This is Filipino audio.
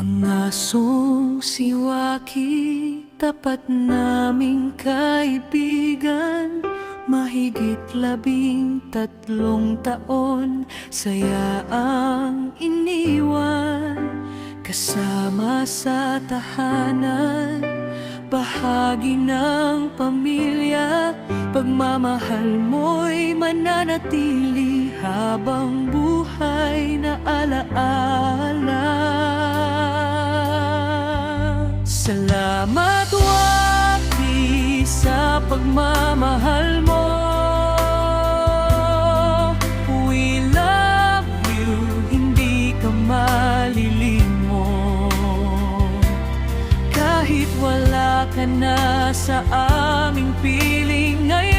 Ang asong si Waki, tapat naming kaibigan. Mahigit 13 taon, saya ang iniwan. Kasama sa tahanan, bahagi ng pamilya. Pagmamahal mo'y mananatili habang buhay na alaala. Salamat Waki sa pagmamahal mo. We love you, hindi ka malilimot. Kahit wala ka na sa aming piling ngayon,